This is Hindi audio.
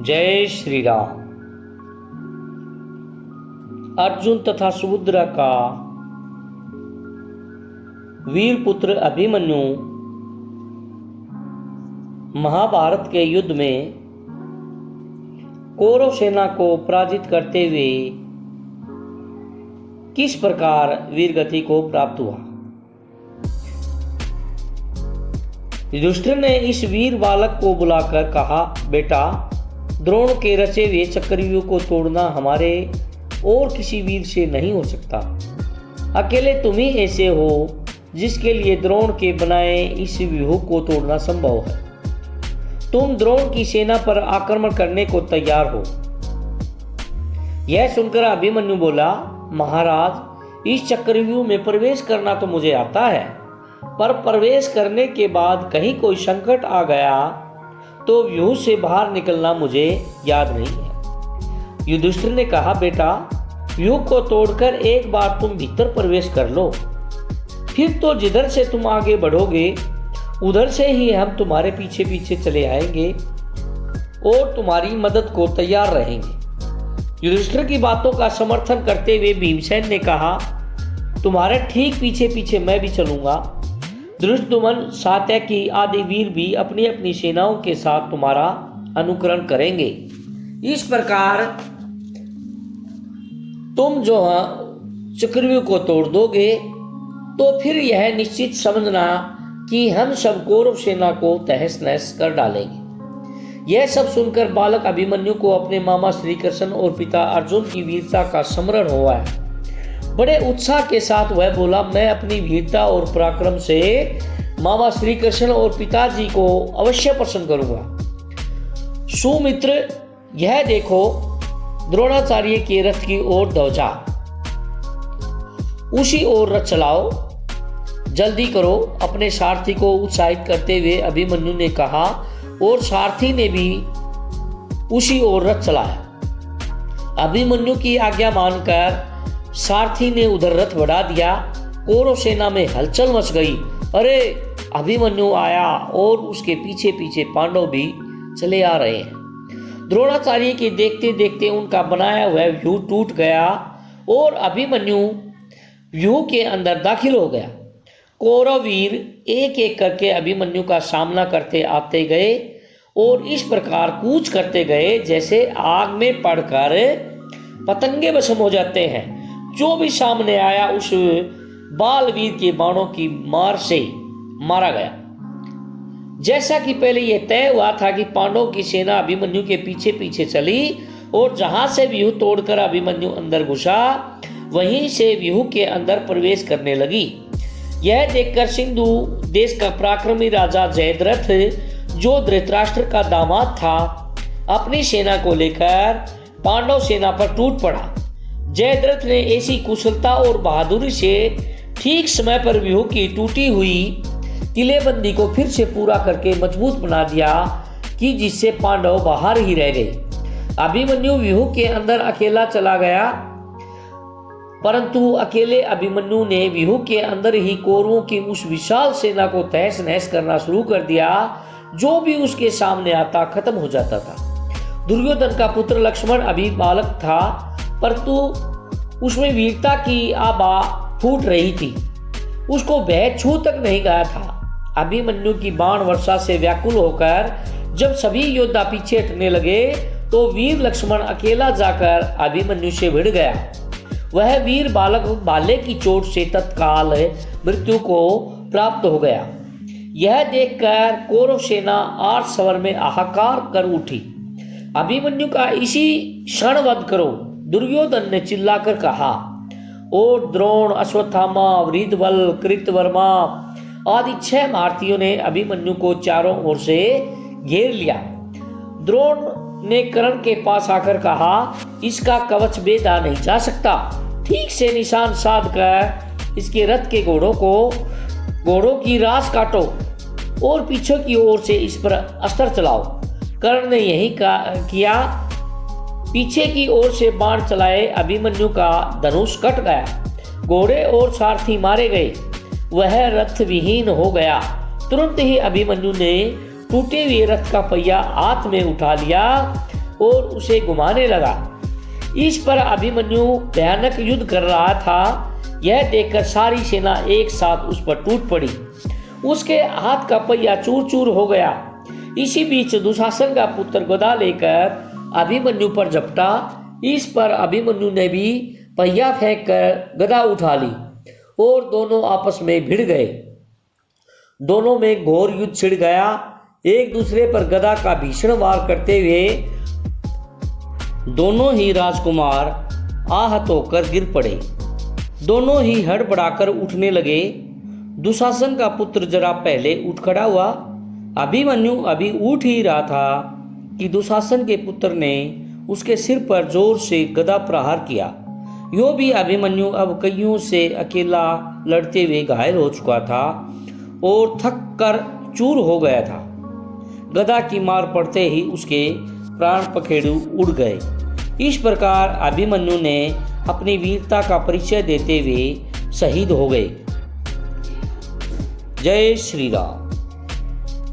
जय श्री राम। अर्जुन तथा सुभद्रा का वीर पुत्र अभिमन्यु महाभारत के युद्ध में कौरव सेना को पराजित करते हुए किस प्रकार वीरगति को प्राप्त हुआ। युधिष्ठिर ने इस वीर बालक को बुलाकर कहा, बेटा, द्रोण के रचे हुए चक्रव्यूह को तोड़ना हमारे और किसी वीर से नहीं हो सकता। अकेले तुम ही ऐसे हो जिसके लिए द्रोण के बनाए इस व्यूह को तोड़ना संभव है। तुम द्रोण की सेना पर आक्रमण करने को तैयार हो। यह सुनकर अभिमन्यु बोला, महाराज, इस चक्रव्यूह में प्रवेश करना तो मुझे आता है, पर प्रवेश करने के बाद कहीं कोई संकट आ गया तो व्यूह से बाहर निकलना मुझे याद नहीं है। युधिष्ठिर ने कहा, बेटा, व्यूह को तोड़कर एक बार तुम भीतर प्रवेश कर लो, फिर तो जिधर से तुम आगे बढ़ोगे उधर से ही हम तुम्हारे पीछे पीछे चले आएंगे और तुम्हारी मदद को तैयार रहेंगे। युधिष्ठिर की बातों का समर्थन करते हुए भीमसेन ने कहा, तुम्हारे ठीक पीछे पीछे मैं भी चलूंगा। धृष्टद्युम्न, सात्यकी आदि वीर भी अपनी अपनी सेनाओं के साथ तुम्हारा अनुकरण करेंगे। इस प्रकार तुम जो चक्रव्यूह को तोड़ दोगे तो फिर यह निश्चित समझना कि हम सब कौरव सेना को तहस नहस कर डालेंगे। यह सब सुनकर बालक अभिमन्यु को अपने मामा श्री कृष्ण और पिता अर्जुन की वीरता का स्मरण हुआ है। बड़े उत्साह के साथ वह बोला, मैं अपनी वीरता और पराक्रम से मामा श्री कृष्ण और पिताजी को अवश्य प्रसन्न करूंगा। सुमित्र, यह देखो द्रोणाचार्य के रथ की ओर ध्वजा, उसी ओर रथ चलाओ, जल्दी करो। अपने सारथी को उत्साहित करते हुए अभिमन्यु ने कहा और सारथी ने भी उसी ओर रथ चलाया। अभिमन्यु की आज्ञा मानकर सारथी ने उधर रथ बढ़ा दिया। कौरव सेना में हलचल मच गई। अरे, अभिमन्यु आया और उसके पीछे पीछे पांडव भी चले आ रहे हैं। द्रोणाचार्य के देखते देखते उनका बनाया हुआ व्यूह टूट गया और अभिमन्यु व्यूह के अंदर दाखिल हो गया। कौरव वीर एक एक करके अभिमन्यु का सामना करते आते गए और इस प्रकार कूच करते गए जैसे आग में पड़कर पतंगे भस्म हो जाते हैं। जो भी सामने आया उस बालवीर के बाणों की मार से मारा गया। जैसा कि पहले यह तय हुआ था कि पांडवों की सेना अभिमन्यु के पीछे पीछे चली और जहां से व्यूह तोड़कर अभिमन्यु अंदर घुसा वहीं से व्यूह के अंदर प्रवेश करने लगी। यह देखकर सिंधु देश का पराक्रमी राजा जयद्रथ, जो धृतराष्ट्र का दामाद था, अपनी सेना को लेकर पांडव सेना पर टूट पड़ा। जयद्रथ ने ऐसी कुशलता और बहादुरी से ठीक समय पर व्यूह की टूटी हुई किलेबंदी को फिर से पूरा करके मजबूत बना दिया कि जिससे पांडव बाहर ही रह गए। अभिमन्यु व्यूह के अंदर अकेला चला गया, परंतु अकेले अभिमन्यु ने व्यूह के अंदर ही कौरवों की उस विशाल सेना को तहस नहस करना शुरू कर दिया। जो भी उसके सामने आता खत्म हो जाता था। दुर्योधन का पुत्र लक्ष्मण अभी बालक था, परंतु उसमें वीरता की आभा फूट रही थी। उसको वह छू तक नहीं गया था। अभिमन्यु की बाण वर्षा से व्याकुल होकर जब सभी योद्धा पीछे हटने लगे तो वीर लक्ष्मण अकेला जाकर अभिमन्यु से भिड़ गया। वह वीर बालक भाले की चोट से तत्काल मृत्यु को प्राप्त हो गया। यह देखकर कौरव सेना आठ स्वर में हाहाकार कर उठी। अभिमन्यु का इसी क्षण वध करो, दुर्योधन ने चिल्लाकर कहा। और द्रोण, अश्वत्थामा, वृद्धबल, कृतवर्मा आदि 6 महारथियों ने अभिमन्यु को चारों ओर से घेर लिया। द्रोण ने कर्ण के पास आकर कहा, इसका कवच बेधा नहीं जा सकता। ठीक से निशान साध कर इसके रथ के घोड़ों की रास काटो और पीछे की ओर से इस पर अस्त्र चलाओ। कर्ण ने यही किया। पीछे की ओर से बाण चलाए। अभिमन्यु का धनुष कट गया। घोड़े और सारथी मारे गए। वह रथ विहीन हो गया। तुरंत ही अभिमन्यु ने टूटे हुए रथ का पहिया हाथ में उठा लिया और उसे घुमाने लगा। इस पर अभिमन्यु भयानक युद्ध कर रहा था। यह देखकर सारी सेना एक साथ उस पर टूट पड़ी। उसके हाथ का पहिया चूर चूर हो गया। इसी बीच दुशासन का पुत्र गदा लेकर अभिमन्यु पर झपटा। इस पर अभिमन्यु ने भी पहिया फेंक कर गदा उठा ली और दोनों आपस में भिड़ गए। दोनों में घोर युद्ध छिड़ गया। एक दूसरे पर गदा का भीषण वार करते हुए दोनों ही राजकुमार आहत होकर गिर पड़े। दोनों ही हड़बड़ाकर उठने लगे। दुशासन का पुत्र जरा पहले उठ खड़ा हुआ। अभिमन्यु अभी उठ ही रहा था कि दुशासन के पुत्र ने उसके सिर पर जोर से गदा प्रहार किया। यो भी अभिमन्यु अब कईयों से अकेला लड़ते हुए घायल हो चुका था और थक कर चूर हो गया था। गदा की मार पड़ते ही उसके प्राण पखेरु उड़ गए। इस प्रकार अभिमन्यु ने अपनी वीरता का परिचय देते हुए शहीद हो गए। जय श्री राम।